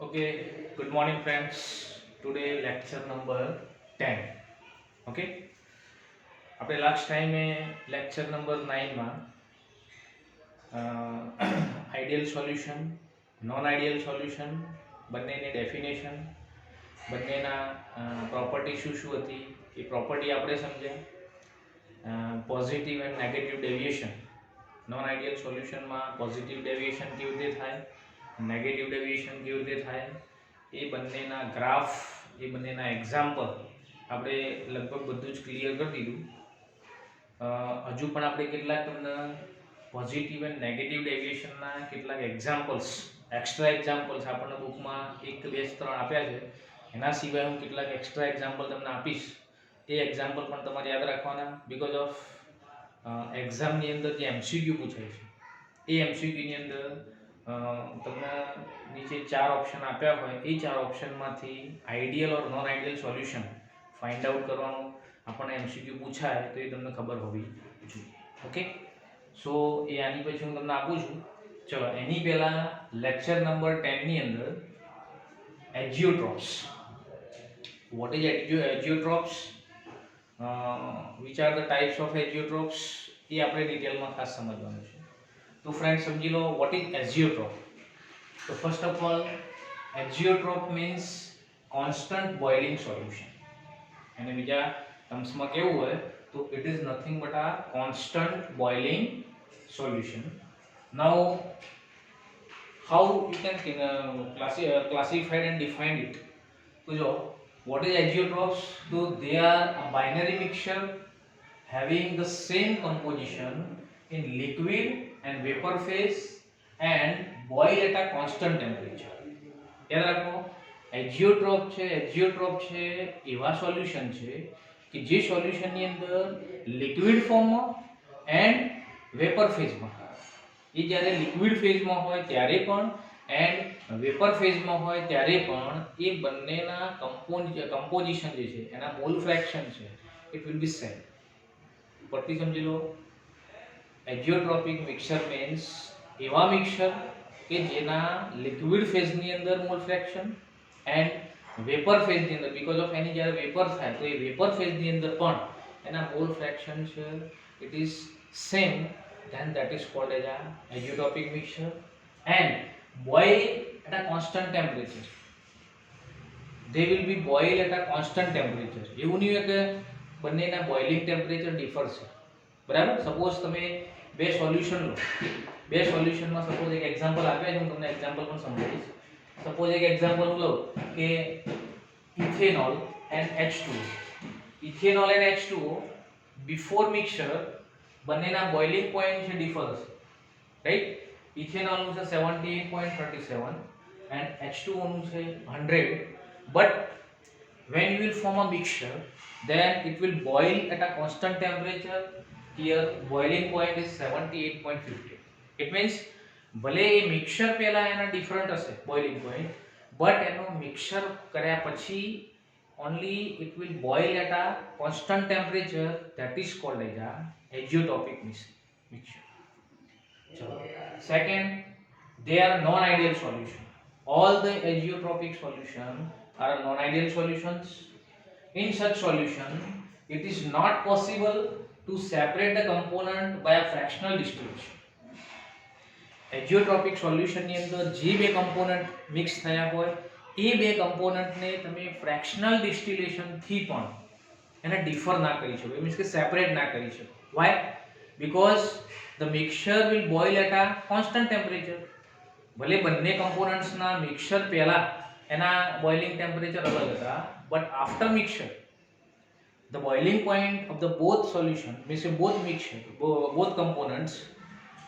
Okay, good morning friends. Today lecture number 10. Okay, આપણે last ટાઈમે lecture number 9 માં ideal solution, non ideal solution, બંનેની definition, બંનેના property શું શું હતી એ પ્રોપર્ટી આપણે સમજ્યા. Positive and negative deviation. Non ideal સોલ્યુશનમાં પોઝિટિવ ડેવિએશન કેવી રીતે થાય, નેગેટિવ ડેવિએશન કેવી રીતે થાય, એ બંનેના ગ્રાફ, એ બંનેના એક્ઝામ્પલ આપણે લગભગ બધું જ ક્લિયર કરી દીધું. હજુ પણ આપણે કેટલાક તમને પોઝિટિવ એન્ડ નેગેટિવ ડેવિએશનના કેટલાક એક્ઝામ્પલ્સ, એક્સ્ટ્રા એક્ઝામ્પલ્સ આપણને બુકમાં 1, 2, 3 આપ્યા છે. એના સિવાય હું કેટલાક એક્સ્ટ્રા એક્ઝામ્પલ તમને આપીશ. એ એક્ઝામ્પલ પણ તમારે યાદ રાખવાના, બિકોઝ ઓફ એક્ઝામની અંદર જે એમસીક્યુ પૂછાય છે એ એમસીક્યુની અંદર તમને નીચે 4 ઓપ્શન આપ્યા હોય, એ 4 ઓપ્શનમાંથી ideal or non ideal solution find out કરવાનું. આપણને એમસીક્યુ પૂછાય તો એ તમને ખબર હોવી જોઈએ. ઓકે, સો એ આની પછી હું તમને આપું છું. ચલો, એની પહેલા લેક્ચર નંબર 10 ની અંદર azeotropes, what is azeotropes, which are the types of azeotropes, એ આપણે ડિટેલમાં ખાસ સમજવાનું છે. તો ફ્રેન્ડ સમજી લો વોટ ઇઝ એજીઓટ્રોપ. તો first of all, azeotrope means constant boiling solution. અને બીજા ટર્મ્સમાં કેવું હોય તો ઇટ ઇઝ નથિંગ બટ આ constant boiling solution. Now how you can classified and defined it. So what is azeotrophs? So they are a binary mixture having the same composition in liquid and vapor phase and boil at a constant temperature. યાદ રાખો, એજીઓટ્રોપ છે એવા solution છે કે જે સોલ્યુશનની અંદર liquid ફોર્મમાં એન્ડ વેપર ફેઝમાં, એ જ્યારે લિક્વિડ ફેઝમાં હોય ત્યારે પણ એન્ડ વેપર ફેઝમાં હોય ત્યારે પણ એ બંનેના કમ્પોઝિશન જે છે, એના મોલ ફ્રેક્શન છે, ઇટ વિલ બી સેમ. પરથી સમજી લો, એજીઓટ્રોપિક મિક્સર મીન્સ એવા મિક્સર કે જેના લિક્વિડ ફેઝની અંદર મોલ ફ્રેક્શન એન્ડ વેપર ફેઝની અંદર, બીકોઝ ઓફ એની જ્યારે વેપર થાય તો એ વેપર ફેઝની અંદર પણ એના મોલ ફ્રેક્શન છે, it is same. Then that is called as a azeotropic mixture and boil at a constant temperature. They will be boiled at a constant temperature. એવું નહીં હોય કે બંનેના બોઇલિંગ ટેમ્પરેચર ડિફર છે, બરાબર. સપોઝ તમે બે સોલ્યુશન લો, બે સોલ્યુશનમાં સપોઝ એક એક્ઝામ્પલ આપ્યા છે, હું તમને એક્ઝામ્પલ પણ સમજાવીશ. સપોઝ એક એક્ઝામ્પલ હું લઉં કે ethanol and H2O. Ethanol and H2O before mixer બંનેના બોઇલિંગ પોઈન્ટ છે ડિફર હશે, રાઈટ. ઇથેનોલનું છે 78.37 એન્ડ H2O નું છે 100, but when you will form a mixture then it will boil at a constant temperature. Here boiling point is 78.50. It means ભલે એ mixer પહેલા એના different હશે બોઇલિંગ પોઈન્ટ, બટ એનો મિક્સર કર્યા પછી only it will boil at a constant temperature. That is called as a azeotropic mixture. Second, they are non-ideal solution. All the azeotropic solution are non-ideal solutions. In such solution, it is not possible to separate the component by a fractional distillation. Azeotropic solution ની અંદર જે બે component mix થયા હોય એ બે કમ્પોનન્ટને તમે fractional distillation થી પણ એને ડિફર ના કરી શકો, એ મીન્સ કે સેપરેટ ના કરી શકો. Why? Because the mixture will boil at a constant temperature. ભલે બંને કમ્પોનન્ટ્સના મિક્સર પહેલા એના બોઇલિંગ ટેમ્પરેચર અલગ હતા, but after mixture the boiling point of the both solution means both mixture, both components,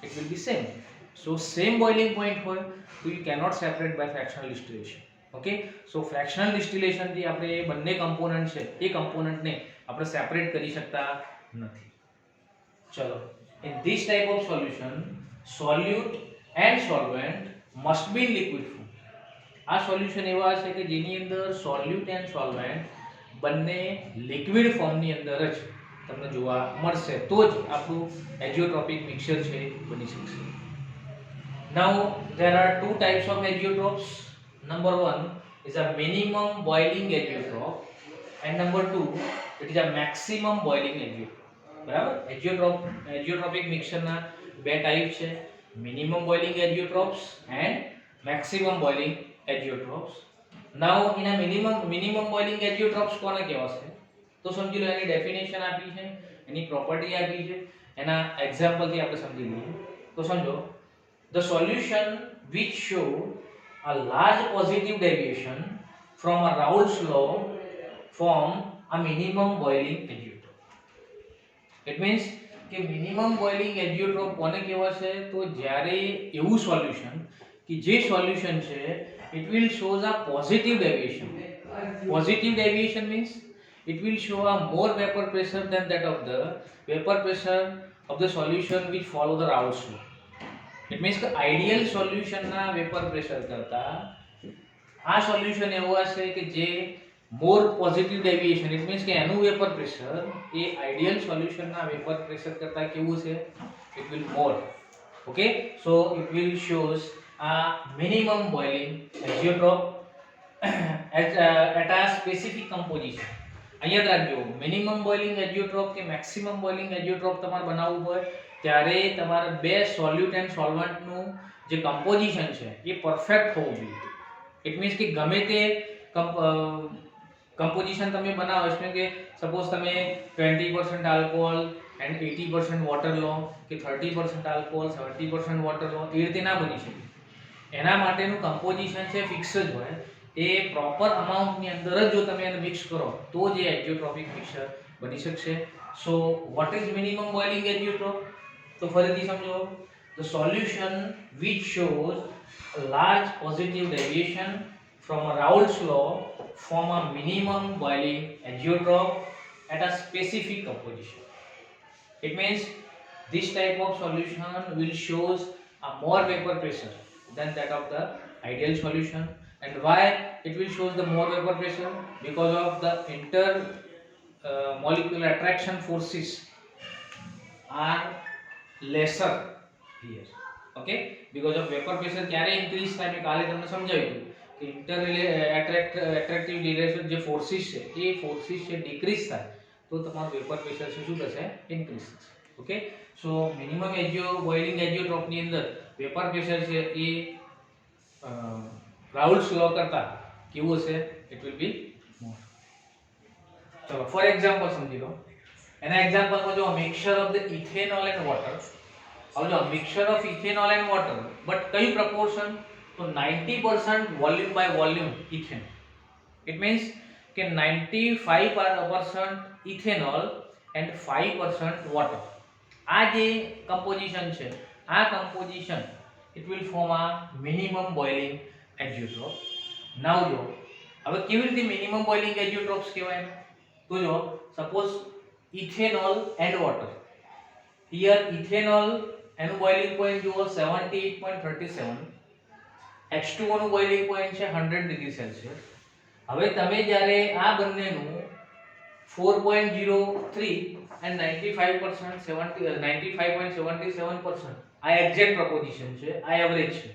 it will be same. So same boiling point હોય તો you cannot separate by fractional distillation. Okay, so fractional distillation થી આપણે બંને component છે એ કમ્પોનન્ટને આપણે separate કરી શકતા નથી. ચલો, in this type of solution solute and solvent must be in liquid form. આ સોલ્યુશન એવા છે કે જેની અંદર સોલ્યુટ એન્ડ સોલ્વેન્ટ બંને લિક્વિડ ફોર્મની અંદર જ તમને જોવા મળશે, તો જ આપણું એજીઓટ્રોપિક મિક્સર છે બની શકશે. Now there are two types of azeotrophs. number 1 is a minimum boiling azeotrope and number 2 it is a maximum boiling azeotrope. બરાબર, એજીઓટ્રોપિક મિક્સરના બે ટાઈપ છે, minimum boiling azeotropes and maximum boiling azeotropes. Now એના minimum boiling એજીઓટ્રોપ્સ કોને કહેવાશે? તો સમજી લો, એની definition આપી છે, એની પ્રોપર્ટી આપી છે, એના એક્ઝામ્પલથી આપણે સમજી લઈએ. તો સમજો, the solution which show a large positive deviation from a Raoult's law form a minimum boiling azeotrope. It means કે મિનિમમ બોઇલિંગ એજીઓટ્રોપ કોને કહેવાશે? તો જ્યારે એવું સોલ્યુશન કે જે સોલ્યુશન છે it will shows a positive deviation. Positive deviation means it will show a more vapor pressure than that of the vapor pressure of the solution which follow the Raoult's law. It means કે ideal સોલ્યુશનના vapour pressure કરતા આ solution એવું હશે કે જે મોર positive deviation, it means કે એનું vapour pressure એ ideal સોલ્યુશનના vapour pressure કરતા કેવું છે? It will more. Okay, so it will shows a minimum boiling azeotrope at a specific composition. અહીંયા રાખજો, મિનિમમ બોઇલિંગ એજીઓટ્રોપ કે મેક્સિમમ બોઇલિંગ એજીઓટ્રોપ તમારે બનાવવું હોય ત્યારે તમારે બે સોલ્યુટ એન્ડ સોલ્વન્ટનું જે કમ્પોઝિશન છે એ પરફેક્ટ હોવું જોઈએ. ઇટ મીન્સ કે ગમે તે કમ્પોઝિશન તમે બનાવો, એટલે કે સપોઝ તમે 20% આલ્કોહોલ એન્ડ 80% વોટર લો કે 30% આલ્કોહોલ 70% વોટર લો, એ રીતે ના બની શકે. એના માટેનું કમ્પોઝિશન છે ફિક્સ જ હોય, એ પ્રોપર અમાઉન્ટની અંદર જ જો તમે એને મિક્સ કરો તો જે એજીઓટ્રોપિક મિક્સર બની શકશે. So what is minimum boiling azeotrope? તો ફરીથી સમજો, the solution which shows a large positive deviation from a Raoult's law form a minimum boiling azeotrope at a specific composition. It means this type of solution will shows a more vapor pressure than that of the ideal solution. And why it will shows the more vapor pressure? Because of the molecular attraction forces are lesser here. Okay, because of vapor pressure ક્યારે increase થાય? મેં કાલે તમને સમજાવ્યું કે attractive relation જે forces છે એ forces છે decrease થાય તો તમારું vapor pressure શું થશે? increase થશે. ઓકે, સો મિનિમમ બોઇલિંગ એજીઓટ્રોપ ની અંદર વેપર પ્રેશર છે એ રાઉલ્ટ્સ લો કરતા કેવું હશે? It will be more. ચલો ફોર એક્ઝામ્પલ સમજી લો. એના એક્ઝામ્પલમાં જો mixture of the ethanol and water. હવે જો mixture of ethanol and water, but કયું પ્રપોર્શન? તો 90% volume by volume ethane. It means કે 95% ઇથેનોલ એન્ડ 5% વોટર. આ જે કમ્પોઝિશન છે, આ composition it will form a minimum boiling azeotrope. Now જો હવે કેવી રીતે મિનિમમ બોઇલિંગ એજીઓટ્રોપ્સ કહેવાય? તો જો suppose ethanol and water. Here ethanol એનું બોઇલિંગ પોઈન્ટ જુઓ 78.37, H2O નું બોઇલિંગ પોઈન્ટ છે 100 ડિગ્રી સેલ્સિયસ. હવે તમે જ્યારે આ બંનેનું 4.03 and 95.77% આ એક્ઝેક્ટ પ્રોપોઝિશન છે, આ એવરેજ છે.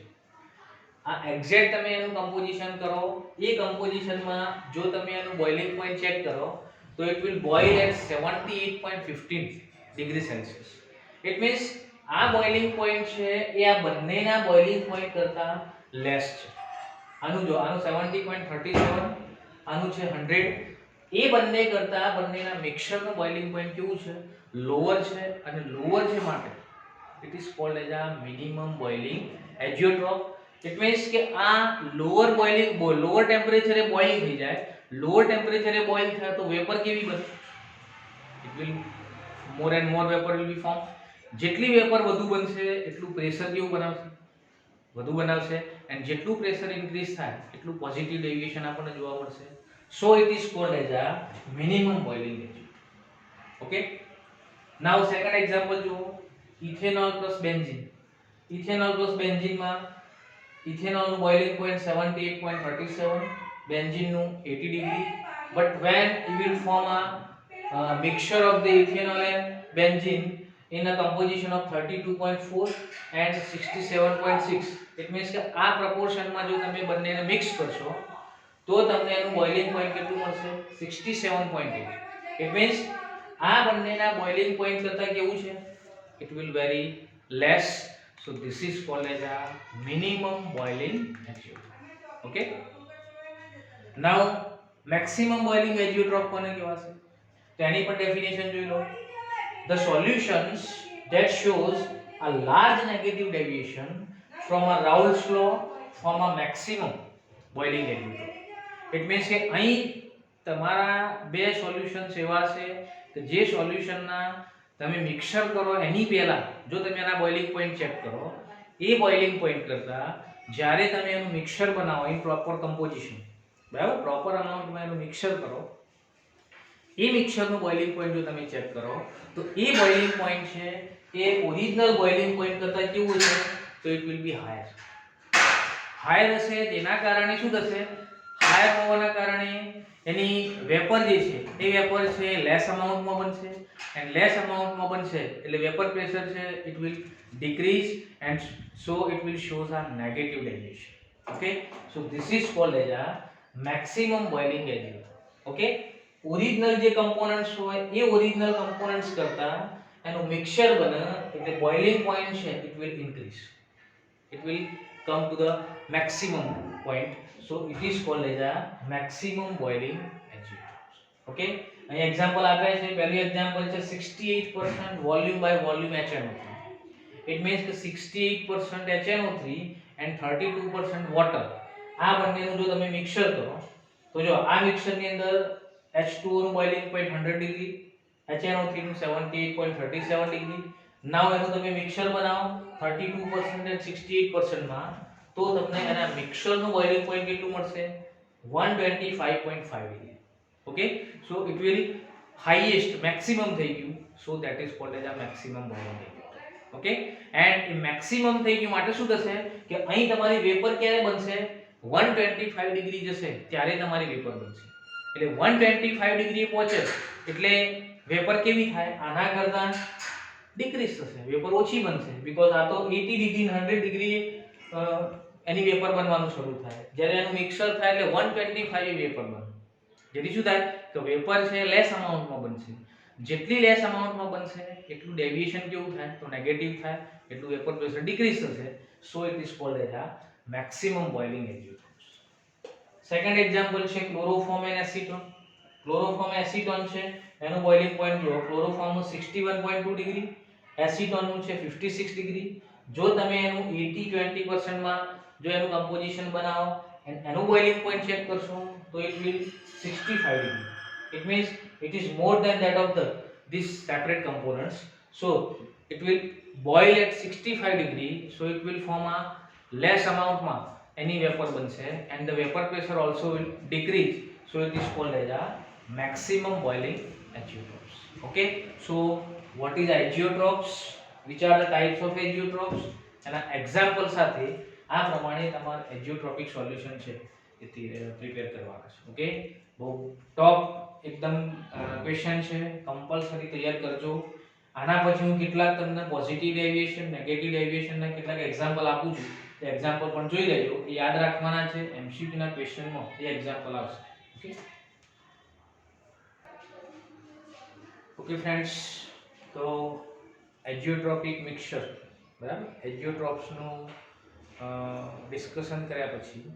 આ એક્ઝેક્ટ તમે એનું કમ્પોઝિશન કરો, એ કમ્પોઝિશનમાં જો તમે એનું બોઇલિંગ પોઈન્ટ ચેક કરો તો it will boil at 78.15 degree Celsius. It means આ બોઇલિંગ પોઈન્ટ છે એ આ બંનેના બોઇલિંગ પોઈન્ટ કરતા લેસ છે. આનું જો આનું 70.37, આનું છે 100. એ બંને કરતા બંનેના મિક્સરનું બોઇલિંગ પોઈન્ટ કેવું છે? લોઅર છે. અને લોઅર છે માટે it is called as a minimum boiling azeotrope. It means કે આ લોઅર ટેમ્પરેચરે બોઇલ થઈ જાય. લોઅર ટેમ્પરેચરે બોઇલ થાય તો વેપર કેવી બને? it will more and more vapor will be formed. જેટલી વેપર વધુ બનશે એટલું પ્રેશર કેવું બનાવશે? વધુ બનાવશે. એન્ડ જેટલું પ્રેશર ઇન્ક્રીઝ થાય એટલું પોઝિટિવ ડેવિએશન આપણને જોવા મળશે. So it is called as a minimum boiling azeotrope. Okay, now second example જુઓ, ethanol plus benzene. Ethanol plus બેન્ઝીનમાં ઇથેનોલનું બોઇલિંગ પોઈન્ટ 78.37, બેન્ઝીનનું 80 degree. But when you will form a mixture of the ethanol and benzene, in a composition of 32.4 and 67.6. It means કે આ proportion માં જો તમે બંનેને મિક્સ કરશો તો તમને એનું બોઇલિંગ પોઈન્ટ કેટલું મળશે 67.8. It means આ બંનેના બોઇલિંગ પોઈન્ટ કરતા કેવું છે, it will vary less. So this is called as a minimum boiling azeotrope. Okay, now maximum boiling azeotrope કોને કહેવાશે, તેની પણ ડેફિનેશન જોઈ લો. The solutions that shows a large negative deviation from a Raoult's law form a maximum boiling azeotrope. It means કે અહીં તમારા બે solutions એવા છે કે જે સોલ્યુશનના તમે મિક્સર કરો એની પહેલા જો તમે એના બોઇલિંગ પોઈન્ટ ચેક કરો, એ બોઇલિંગ પોઈન્ટ કરતા જ્યારે તમે એનું મિક્સર બનાવો ઇન પ્રોપર કમ્પોઝિશન, બરાબર, પ્રોપર અમાઉન્ટમાં એનું મિક્સર કરો, એ મિક્સરનું બોઇલિંગ પોઈન્ટ જો તમે ચેક કરો તો એ બોઇલિંગ પોઈન્ટ છે એ ઓરિજિનલ બોઇલિંગ પોઈન્ટ કરતા કેવું હશે, તો it will B higher. Higher હશે તેના કારણે શું થશે, હાયર હોવાના કારણે એની વેપર જે છે એ વેપર છે લેસ અમાઉન્ટમાં બનશે, એન્ડ લેસ અમાઉન્ટમાં બનશે એટલે વેપર પ્રેશર છે it will decrease, and so it will shows a negative deviation. Okay, so this is called as a maximum boiling azeotrope. Okay, original જે કમ્પોનન્ટ્સ હોય એ original components કરતા એનું mixer બને એટલે boiling point છે it will increase, it will come to the maximum point. So it is called as a maximum boiling azeotrope. Okay, અહીં example આપે છે. પહેલું એક્ઝામ્પલ છે 68% volume by volume HNO3. It means કે 68% HNO3 and 32% water, આ બંનેનું જો તમે મિક્સર કરો તો જો આ મિક્સરની અંદર H2O નું બોઇલિંગ પોઈન્ટ 100 ડિગ્રી, HNO3 નું 78.37 ડિગ્રી. નાઉ એનું તમે મિક્સર બનાવો 32% and 68% માં તો તમને એના મિક્સરનું બોઇલિંગ પોઈન્ટ કેટલું મળશે 125.5 degree. Okay, so it will highest maximum થઈ ગયું, so that is called as a maximum boiling. Okay, and A maximum થઈ ગયું માટે શું થશે કે અહીં તમારી વેપર ક્યારે બનશે 125 ડિગ્રી જશે ત્યારે તમારી વેપર બનશે. એટલે 125 ડિગ્રી પહોંચે એટલે વેપર કેવી થાય, આના કરતા ડિક્રીઝ થશે, વેપર ઓછી બનશે, બીકોઝ આ તો 80 ડિગ્રી 100 ડિગ્રી એની વેપર બનવાનું શરૂ થાય. જ્યારે એનું મિક્સર થાય એટલે 125 વેપર બને, જેથી શું થાય તો વેપર છે લેસ અમાઉન્ટમાં બનશે. જેટલી લેસ અમાઉન્ટમાં બનશે એટલું ડેવિએશન કેવું થાય તો નેગેટિવ થાય, એટલું વેપર પ્રેશર ડિક્રીઝ થશે. So it is called as આ મેક્સિમમ બોઇલિંગ એઝિયોટ્રોપ્સ. સેકન્ડ એક્ઝામ્પલ છે chloroform and acetone. Chloroform acetone છે એનું બોઇલિંગ પોઈન્ટ જો ક્લોરોફોર્મનું 61.2 ડિગ્રી, એસીટોનનું છે 56 ડિગ્રી. જો તમે એનું 80-20% માં જો એનું કમ્પોઝિશન બનાવો એન્ડ એનું બોઇલિંગ પોઈન્ટ ચેક કરશો તો it will 65 degree. It means it is more than that of the these separate components. So it will boil at 65 degree. So it will form a less amount ma any vapor banse, and the vapor pressure also will decrease. So it is called as a maximum boiling azeotropes. Okay. So what is azeotropes? Which are the types of azeotropes? And an example સાથે આ પ્રમાણે તમાર azeotropic solution છે એ prepare કરવાના છે. Okay, બહુ ટોપ એકદમ question છે, કમ્પલસરી તૈયાર કરજો. આના પછી હું કેટલાક તમને પોઝિટિવ ડેવિએશન, નેગેટિવ ડેવિએશનના કેટલાક એક્ઝામ્પલ આપું છું, તે એક્ઝામ્પલ પણ જોઈ લેજો. એ યાદ રાખવાના છે, એમસીક્યુ ના ક્વેશ્ચનમાં એ એક્ઝામ્પલ આવશે. ઓકે, ઓકે ફ્રેન્ડ્સ, તો એઝિયોટ્રોપિક મિક્સચર, બરાબર, એઝિયોટ્રોપ્સનું ડિસ્કશન કર્યા પછી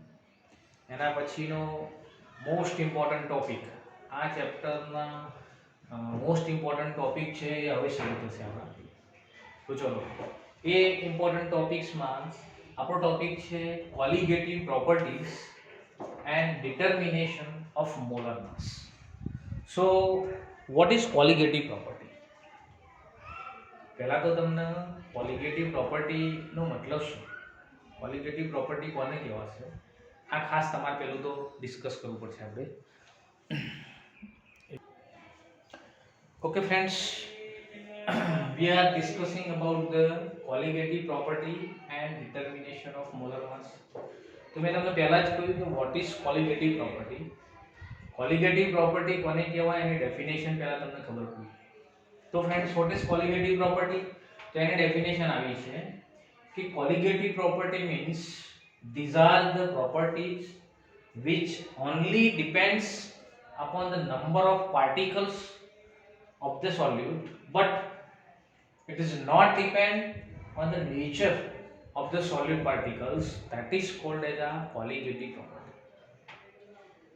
એના પછીનો મોસ્ટ ઇમ્પોર્ટન્ટ ટોપિક, આ ચેપ્ટરના મોસ્ટ ઇમ્પોર્ટન્ટ ટોપિક છે એ હવે શરૂ થશે આપણા. તો ચલો, એ ઇમ્પોર્ટન્ટ ટોપિક્સમાં આપણો ટોપિક છે colligative properties and determination of molar mass. So what is colligative property? પહેલા તો તમને કોલિગેટિવ પ્રોપર્ટીનો મતલબ શું, કોલિગેટિવ પ્રોપર્ટી કોને કહેવાશે, આ ખાસ તમારે પહેલું તો ડિસ્કસ કરવું પડશે આપણે. Okay friends, we are discussing about the colligative property and determination of molar mass. તો મેં તમને પહેલા જ કહ્યું કે what is colligative property. colligative property કોને કહેવાય એની ડેફિનેશન પહેલા તમને ખબર પડી. તો friends what is colligative property? તો એની ડેફિનેશન આવી છે કે colligative property means these are the properties which only depends upon the number of particles of the solute, but it is not depend on the nature of the solute particles. That is called as a colligative property.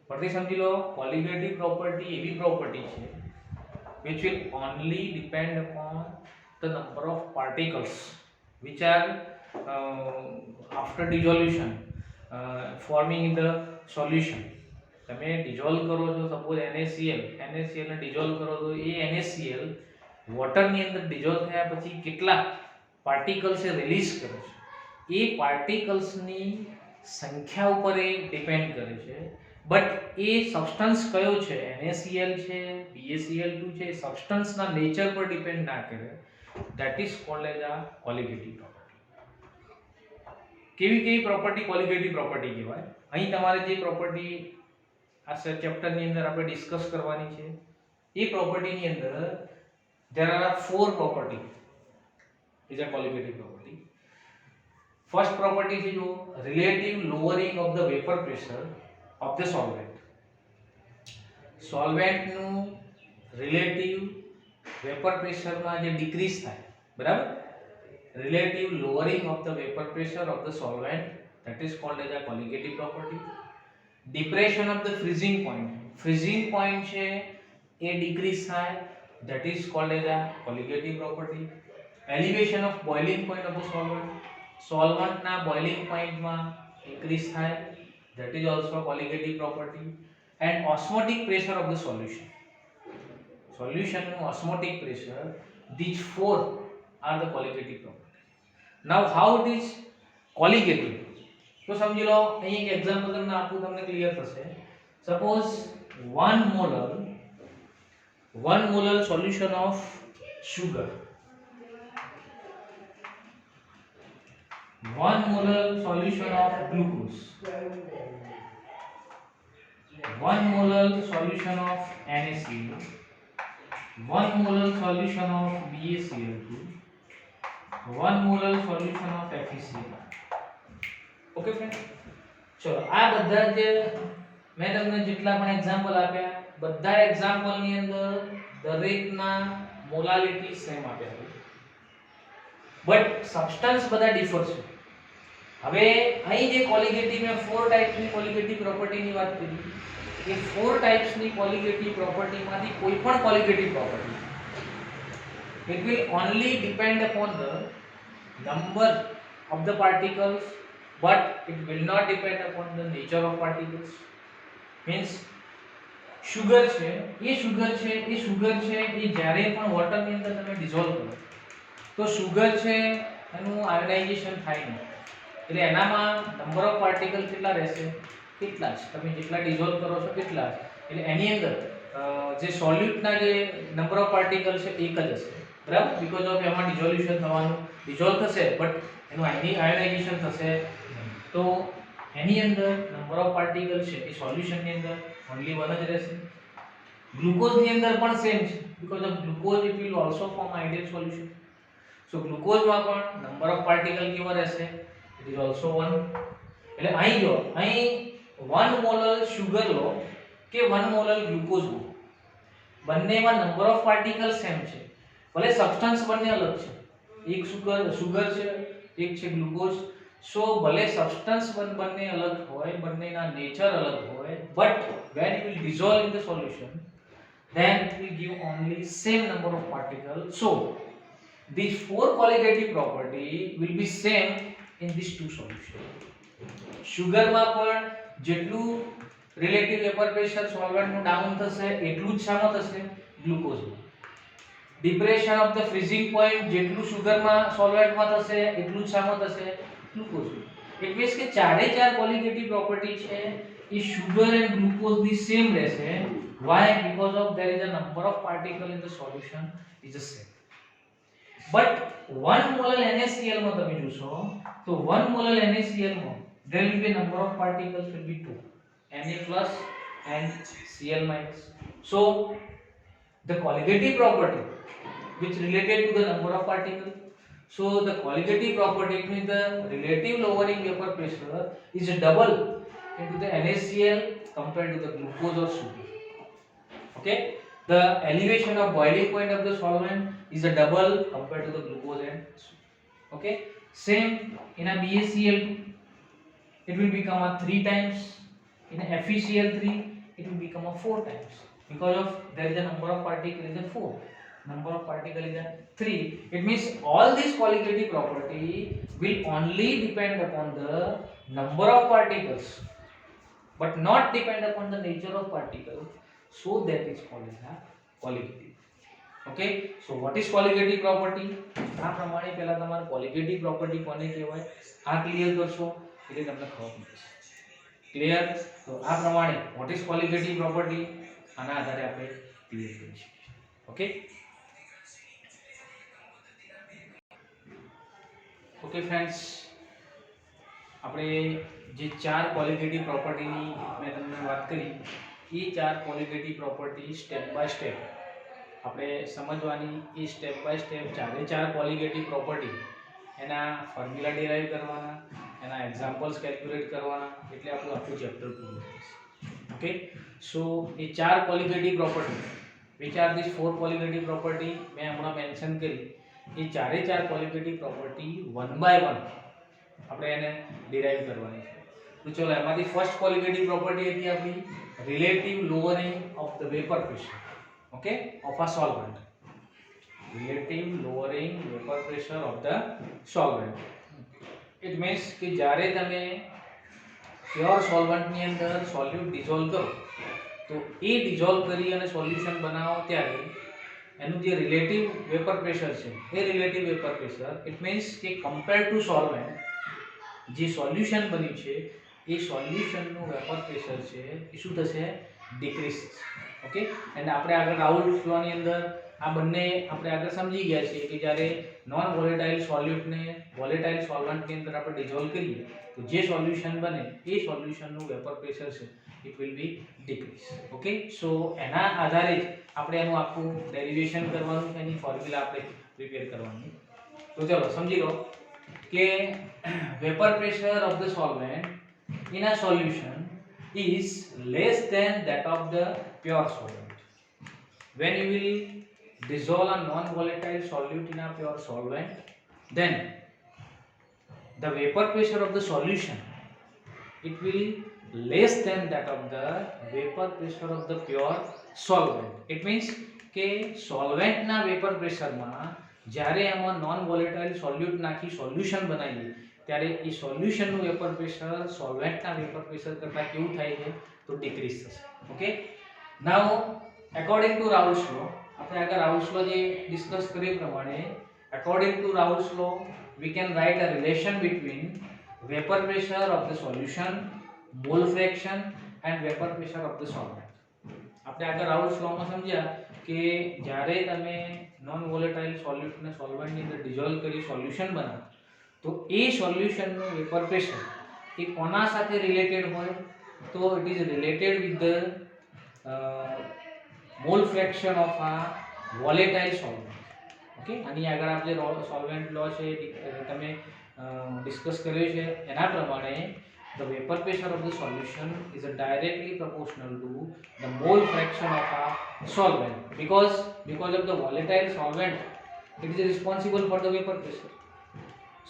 પરથી સમજી લો, colligative property એવી property છે which will only depend upon the number of particles which are after dissolution forming in the solution. તમે dissolve કરો છો suppose NaCl ને dissolve કરો તો એ NaCl વોટરની અંદર ડિઝોલ્વ થયા પછી કેટલા પાર્ટિકલ્સ એ રિલીઝ કરે છે, એ પાર્ટિકલ્સની સંખ્યા ઉપર એ ડિપેન્ડ કરે છે. બટ એ સબસ્ટન્સ કયો છે, NaCl છે, BaCl2 છે, સબસ્ટન્સના નેચર પર ડિપેન્ડ ના કરે. That is called as a colligative property. કેવી પ્રોપર્ટી કોલિગેટિવ પ્રોપર્ટી કહેવાય? અહીં તમારે જે પ્રોપર્ટી આ ચેપ્ટરની અંદર આપણે ડિસ્કસ કરવાની છે એ પ્રોપર્ટીની અંદર there are four property is a colligative property. First property is जो relative lowering of the vapor pressure of the solvent. solvent નું relative vapor pressure માં જે decrease થાય, બરાબર, relative lowering of the vapor pressure of the solvent, that is called as a colligative property. Depression of the freezing point, freezing point છે એ decrease થાય, that is called as a colligative property. Elevation of boiling point of the solvent, solvent ના boiling point માં increase થાય, that is also a colligative property. And osmotic pressure of the solution, solution નું osmotic pressure, these four are the colligative property. Now how it is colligative? તો સમજી લો, અહીં એક example તમને આપું, તમને ક્લિયર થશે. Suppose 1 molar solution of sugar, 1 molar solution of glucose, 1 molar solution of NaCl, 1 molar solution of BaCl2, 1 molar solution of FeCl. Okay friend, ચલો આ બધા જે મેં તમને જેટલા પણ એક્ઝામ્પલ આપ્યા, બધા એક્ઝામ્પલની અંદર દરેકના મોલાલિટી સેમ આપ્યા છે, બટ સબસ્ટન્સ બધા ડિફર છે. હવે અહીં જે કોલિગેટિવ મેં 4 ટાઈપ્સની કોલિગેટિવ પ્રોપર્ટીની વાત કરી, એ 4 ટાઈપ્સની કોલિગેટિવ પ્રોપર્ટીમાંથી કોઈ પણ colligative property it will only depend upon the number of the particles, but it will not depend upon the nature of particles. Means sugar છે એ જ્યારે પણ વોટરની અંદર તમે ડિઝોલ્વ કરો તો સુગર છે એનું આયોનાઇઝેશન થાય નહીં, એટલે એનામાં નંબર ઓફ પાર્ટિકલ કેટલા રહેશે, કેટલા જ, તમે જેટલા ડિઝોલ્વ કરો છો કેટલા જ, એટલે એની અંદર જે સોલ્યુટના જે નંબર ઓફ પાર્ટિકલ છે એક જ હશે, બરાબર, બીકોઝ ઓફ એમાં ડિઝોલ્યુશન થવાનું, ડિઝોલ્વ થશે બટ એનું આયોનાઇઝેશન થશે. તો એની અંદર નંબર ઓફ પાર્ટિકલ છે એ સોલ્યુશનની અંદર ઓન્લી 1 જ રહેશે. ગ્લુકોઝની અંદર પણ સેમ છે, because of glucose it will also form ideal solution. So ગ્લુકોઝમાં પણ નંબર ઓફ પાર્ટિકલ કેવો રહેશે, ઇટ ઇઝ ઓલસો 1. એટલે અહીં જો અહીં 1 મોલર સુગર લો કે 1 મોલર ગ્લુકોઝ લો, બંનેમાં નંબર ઓફ પાર્ટિકલ સેમ છે, ભલે સબસ્ટન્સ બંને અલગ છે, એક સુગર છે એક છે ગ્લુકોઝ. સો ભલે સબસ્ટન્સ બંને અલગ હોય, બંનેના નેચર અલગ હોય, but when it will dissolve in the solution then it will give only same number of particles. So these 4 colligative property will be same in these two solutions. sugar માં પણ જેટલું relative vapor pressure solvent નું down થશે એટલું જ શામાં થશે, ગ્લુકોઝમાં. depression of the freezing point જેટલું સુગરમાં સોલ્વેન્ટમાં થશે એટલું જ શામાં થશે, ગ્લુકોઝ. ઇટ મીન્સ કે ચારે ચાર કોલિગેટિવ પ્રોપર્ટી છે એ સુગર એન્ડ ગ્લુકોઝ ની સેમ રહેશે. Why? Because of there is a number of particle in the solution is the same. But 1 molar NaCl માં તમે જોશો તો 1 molar NaCl માં there will be number of particles will be 2, Na plus and Cl minus. So the colligative property which related to the number of particles. So the colligative property, it means the relative lowering vapor pressure is double into the NaCl compared to the glucose or sugar. Okay, the elevation of boiling point of the solvent is a double compared to the glucose and sugar. Okay, same in a BaCl2, it will become a 3 times. In a FeCl3, it will become a 4 times, because of there is a number of particles is a 4, number of particles is a 3. It means all these colligative property will only depend upon the number of particles, but not depend upon the nature of particle. So that is called as a colligative. Okay, so what is colligative property? આ પ્રમાણે પહેલા તમારે colligative property કોને કહેવાય આ clear કરશો એટલે તમને ખબર પડશે. ક્લિયર? તો આ પ્રમાણે what is colligative property આના આધારે આપણે ક્લિયર કરી શકીએ. ઓકે ઓકે ફ્રેન્ડ્સ, આપણે જે ચાર colligative property ની મેં તમને વાત કરી, એ ચાર colligative property step by step આપણે સમજવાની. એ સ્ટેપ બાય સ્ટેપ ચારે ચાર colligative property એના ફોર્મ્યુલા ડિરાઈવ કરવાના, એના એક્ઝામ્પલ્સ કેલ્ક્યુલેટ કરવાના, એટલે આપણું આખું ચેપ્ટર પૂરું થશે. ઓકે, સો એ ચાર colligative property, which are these four colligative property મેં હમણાં મેન્શન કરી, એ ચારે ચાર colligative property one by one આપણે એને ડિરાઈવ કરવાની છે. તો ચલો, એમાંથી ફર્સ્ટ colligative property હતી આપણી relative lowering of the vapour pressure. Okay, of a solvent. Relative lowering vapor pressure of the solvent. It means કે જ્યારે તમે પ્યોર સોલ્વન્ટ ની અંદર સોલ્યુટ ડિઝોલ્વ કરો, તો એ ડિઝોલ્વ કરી અને સોલ્યુશન બનાવો ત્યારે એનું જે રિલેટિવ વેપર પ્રેશર છે, એ relative vapour pressure, it means કે કમ્પેર ટુ સોલ્વન્ટ જે સોલ્યુશન બન્યું છે એ સોલ્યુશનનું વેપર પ્રેશર છે એ શું થશે? ડિક્રીઝ થશે. ઓકે, અને આપણે આગળ રાઉલ્ટ ફ્લોની અંદર આ બંને આપણે આગળ સમજી ગયા છીએ કે જ્યારે નોન વોલેટાઇલ સોલ્યુટને વોલેટાઇલ સોલ્વન્ટની અંદર આપણે ડિઝોલ્વ કરીએ તો જે સોલ્યુશન બને એ સોલ્યુશનનું વેપર પ્રેશર છે it will be decrease. Okay, so એના આધારે જ આપણે એનું આખું ડેરિવેશન કરવાનું છે, એની ફોર્મ્યુલા આપણે પ્રિપેર કરવાની. તો ચલો સમજી લો કે vapour pressure of the solvent in a solution is less than that of the pure solvent. When you will dissolve a non-volatile solute in a pure solvent, then the vapor pressure of the solution, it will less than that of the vapor pressure of the pure solvent. It means કે solvent ના vapor pressure માં જ્યારે એમાં non volatile solute નાખી solution બનાવીએ ત્યારે એ સોલ્યુશનનું વેપર પ્રેશર સોલ્વેન્ટના વેપર પ્રેશર કરતાં કેવું થાય છે? તો ડિક્રીઝ થશે. Okay, now according to Raoult's law, આપણે આગળ રાઉલ્ટ્સ લો જે ડિસ્કસ કર્યું પ્રમાણે, according to Raoult's law we can write a relation between vapor pressure of the solution, mole fraction and vapor pressure of the solvent. આપણે આગળ રાઉલ્ટ્સ લોમાં સમજ્યા કે જ્યારે તમે નોન વોલેટાઇલ સોલ્યુટને સોલ્વન્ટની અંદર ડિઝોલ્વ કરી સોલ્યુશન બનાવો તો એ સોલ્યુશનનું વેપર પ્રેશર એ કોના સાથે રિલેટેડ હોય? તો it is related with the mole fraction of આ વોલેટાઇલ સોલ્વન્ટ. ઓકે, આની આગળ આપણે સોલ્વન્ટ લો છે તમે ડિસ્કસ કર્યો છે, એના પ્રમાણે the vapor pressure of the solution is directly proportional to the mole fraction of a solvent, because of the volatile solvent it is responsible for the vapor pressure.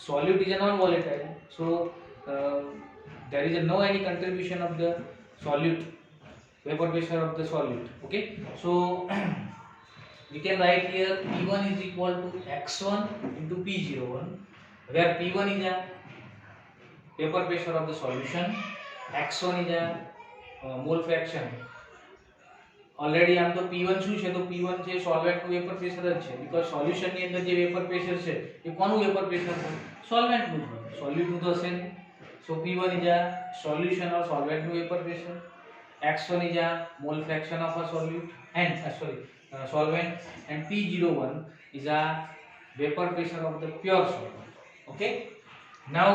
Solute is a non-volatile, so there is no any contribution of the solute vapor pressure of the solute. Okay, so we can write here P1 is equal to x1 into P01, where P1 is a vapor pressure of the solution, x1 is a mole fraction. Already આમ તો P1 શું છે? તો P1 છે સોલ્વેન્ટનું vapour pressure જ છે, because સોલ્યુશનની અંદર જે વેપર પ્રેશર છે એ કોનું વેપર પ્રેશર છે? સોલ્વેન્ટનું છે, સોલ્યુટનું તો હશે નહીં. So P1 is a solution or solventનું vapour pressure, x1 is a mole fraction of a solute and solvent, and P01 is a vapor pressure of the pure solvent. Okay, now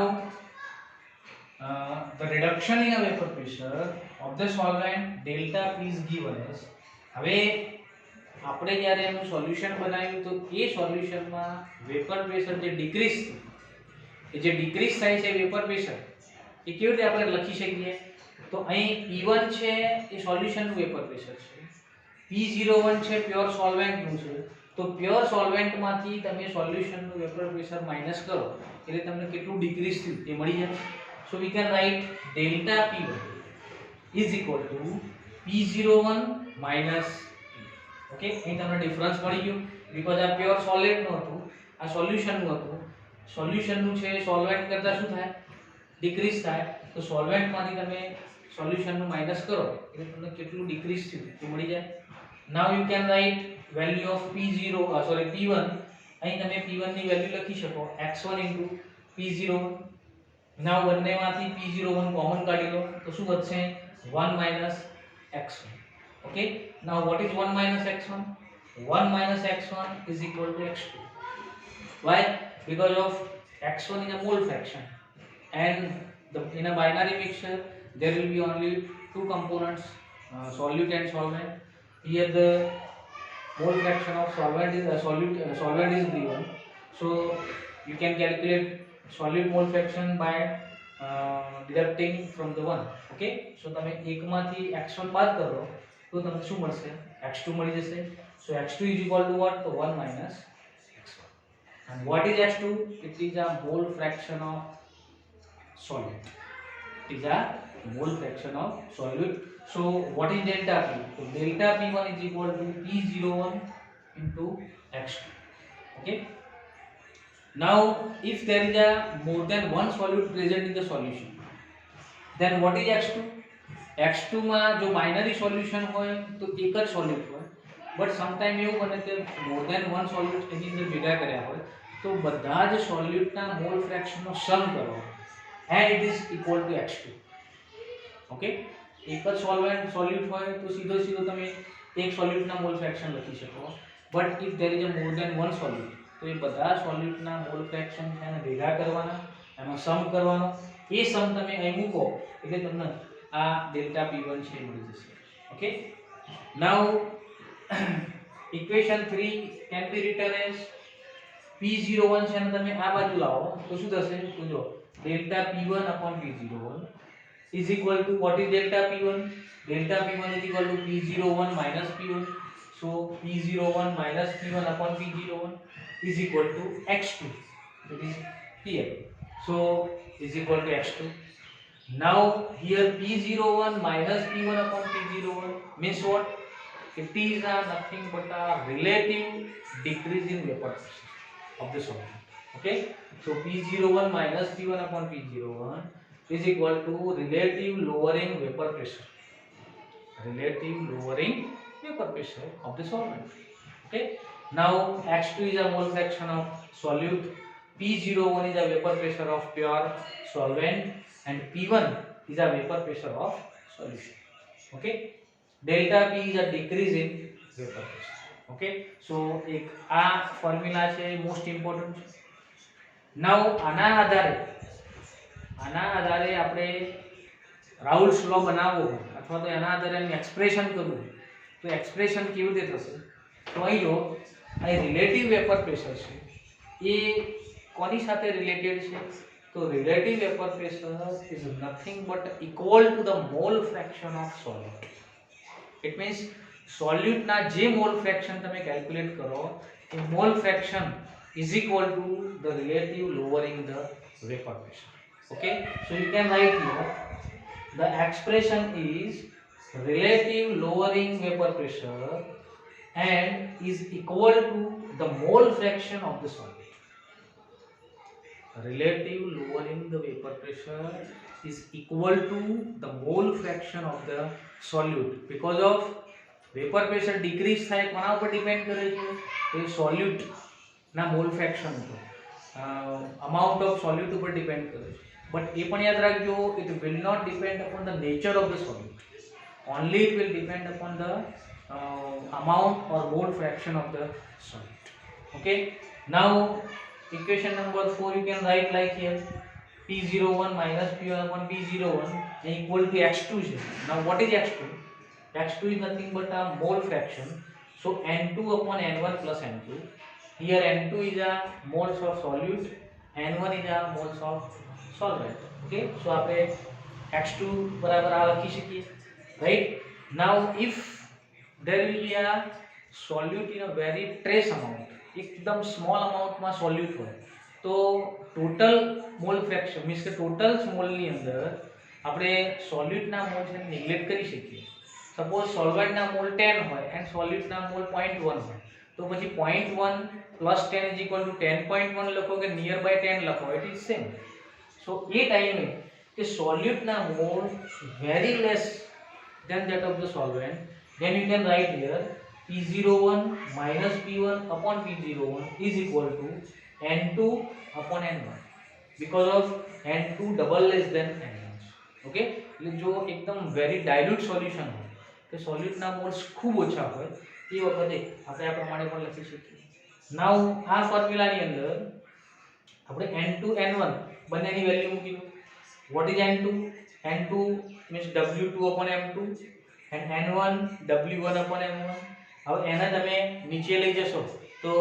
the reduction in a vapor pressure of the solvent delta P is given as, હવે આપણે જ્યારે એનું solution બનાવ્યું તો એ સોલ્યુશનમાં vapour pressure જે decrease થાય છે વેપર પ્રેશર એ કેવી રીતે આપણે લખી શકીએ તો અહીં P1 છે એ સોલ્યુશનનું વેપર પ્રેશર છે, P01 છે પ્યોર સોલ્વેન્ટનું છે, તો પ્યોર સોલ્વેન્ટમાંથી તમે સોલ્યુશનનું વેપર પ્રેશર માઈનસ કરો એટલે તમને કેટલું ડિક્રીઝ થયું એ મળી જાય. So we can write delta P1 is equal to P01 minus P. Okay, અહીં તમને ડિફરન્સ મળી ગયો બીકોઝ આ પ્યોર સોલિડનું હતું, આ સોલ્યુશનનું હતું. સોલ્યુશનનું છે સોલ્વેન્ટ કરતાં શું થાય ડિક્રીઝ થાય, તો સોલ્વેન્ટમાંથી તમે સોલ્યુશનનું માઈનસ કરો એટલે તમને કેટલું ડિક્રીઝ થયું એ મળી જાય. Now you can write value of P1. અહીં તમે P1 ની વેલ્યુ લખી શકો x1 P01. નાઉ બંનેમાંથી P01 કોમન કાઢી લો તો શું વધશે 1 minus x1. Okay, now what is 1 minus x1? 1 minus x1 is equal to x2. Why? Because of x1 is a mole fraction and in a binary mixture there will be only two components, solute and solvent. Here the mole fraction of solvent is given, so you can calculate solute mole fraction by deducting from the 1. Okay, so તમે એકમાંથી x1 બાદ કરો તો તમને શું મળશે x2 મળી જશે. So x2 is equal to what? તો 1 minus x1. And what is x2? It is a mole fraction of solute. It is a mole fraction of solute. So what is delta P? So delta P1 is equal to P01 into x2. Okay, now if there is a more than one solute present in the solution, then what is x2? x2 માં જો binary solution હોય તો એક જ સોલ્યુટ હોય, but sometime એવું બને કે મોર ધેન વન સોલ્યુટ એની અંદર ભેગા કર્યા હોય તો બધા જ સોલ્યુટના મોલ ફ્રેક્શનનો સમ કરો and it is equal to x2. Okay, એક જ સોલ્યુટ હોય તો સીધો તમે એક સોલ્યુટના મોલ ફ્રેક્શન લખી શકો, but if there is a more than one solute તો એ બધા સોલ્યુટના મોલ ફ્રેક્શન છે એને ભેગા કરવાના, એમાં સમ કરવાનો, એ સમ તમે અહીં મૂકો એટલે તમને આ ડેલ્ટા P1 છે મળી જશે. Okay, now equation 3 can be return as P01 છે ને તમે આ બાજુ લાવો તો શું થશે તો જો delta P1 upon P01 is equal to what is delta P1? Delta P1 is equal to P01 minus P1. So P01 minus P1 upon P01 is equal to x2. That is here. So is equal to x2. Now here P01 minus P1 upon P01 means what? It is nothing but a relative decrease in vapor pressure of the solvent. Okay, so P01 minus P1 upon P01 is equal to relative lowering vapor pressure of the solvent. Okay, now x2 is a mole fraction of solute, P01 is a vapor pressure of pure solvent, and P1 is a vapor pressure of solution. Okay, delta P is a decrease in vapor pressure. Okay, so એક આ formula છે most important છે. નાઉ આના આધારે આપણે રાઉલ્સ લો બનાવવો હોય અથવા તો એના આધારે એનું એક્સપ્રેશન કરવું હોય તો એક્સપ્રેશન કેવી રીતે થશે તો અહીં જો આ રિલેટિવ વેપર પ્રેશર છે એ કોની સાથે રિલેટેડ છે તો relative vapour pressure is nothing but equal to the mole fraction of solute. It means સોલ્યુટના જે મોલ ફ્રેક્શન તમે કેલ્ક્યુલેટ કરો એ mole fraction is equal to the relative lowering the vapor pressure. Okay, so you can write here the expression is relative lowering vapor pressure and is equal to the mole fraction of the solute. Relative lowering the vapor pressure is equal to the mole fraction of the solute. Because of vapor pressure decrease થાય કોના ઉપર depend કરે છે તો સોલ્યુટ ના mall fraction ઉપર amount of solute ઉપર depend કરે છે, બટ એ પણ યાદ રાખજો it will not depend upon the nature of the solute, only it will depend upon the amount or mole fraction of the solute. Okay, now equation number 4 you can write like here P01 minus P1 upon P01 equal to x2 છે. Now what is x2? x2 is nothing but a mole fraction, So N2 upon N1 plus N2. Here N2 is a moles of solute, N1 is a moles of solvent. Okay, so આપણે X2 બરાબર આ લખી શકીએ, right? Now if there will be a solute in a very trace amount, એકદમ small amount માં solute હોય, તો total mole fraction means કે total mole ની અંદર આપણે solute ના moles ને neglect કરી શકીએ. સપોઝ સોલ્વન્ટ ના મોલ 10 હોય એન્ડ સોલ્યુટ ના મોલ 0.1 હોય, તો પછી 0.1 પ્લસ 10 ઇઝ ઇક્વલ ટુ 10.1 લખો કે નિયર બાય 10 લખો, ઇટ ઇઝ સેમ. સો એ ટાઈમે કે સોલ્યુટ ના mole very less than that of the solvent, then you can write here P01 minus P1 upon P01 is equal to N2 upon N1 because of N2 double less than N1. Okay, એટલે જો એકદમ very dilute solution હોય કે સોલ્યુટના moles ખૂબ ઓછા હોય એ વખતે આપણે આ પ્રમાણે પણ લખી શકીએ. નાઉ આ ફોર્મ્યુલાની અંદર આપણે N2 N1 બંનેની વેલ્યુ મૂકી દો. What is N2? N2 means W2 upon M2 and N1 W1 upon M1. હવે એને તમે નીચે લઈ જશો તો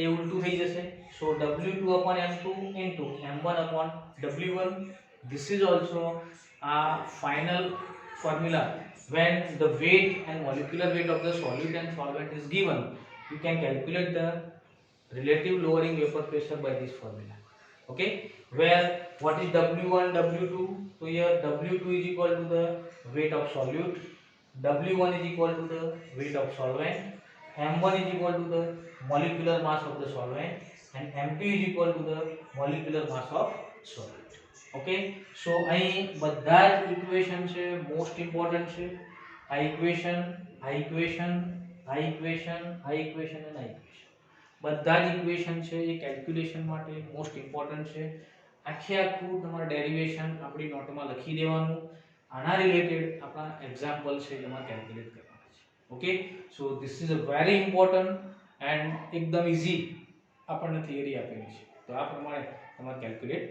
એ ઉલટું થઈ જશે. સો W2 upon M2 into M1 upon W1. This is also a final formula. When the weight and molecular weight of the solute and solvent is given, you can calculate the relative lowering vapor pressure by this formula. Okay, where what is W1 W2? So here W2 is equal to the weight of solute, W1 is equal to the weight of solvent, M1 is equal to the molecular mass of the solvent, and M2 is equal to the molecular mass of solute. Okay, so અહીં બધા જ equation છે, most important છે. આ equation આ equation આ equation આ equation અને આ ઇક્વેશન બધા જ ઇક્વેશન છે એ કેલ્ક્યુલેશન માટે મોસ્ટ ઇમ્પોર્ટન્ટ છે. આખે આખું તમારે ડેરિવેશન આપણી નોટમાં લખી દેવાનું. આના રિલેટેડ આપણા એક્ઝામ્પલ છે જેમાં કેલ્ક્યુલેટ કરવાના છે. Okay, so this is a very important and એકદમ ઇઝી આપણને થિયરી આપેલી છે, તો આ પ્રમાણે તમારે કેલ્ક્યુલેટ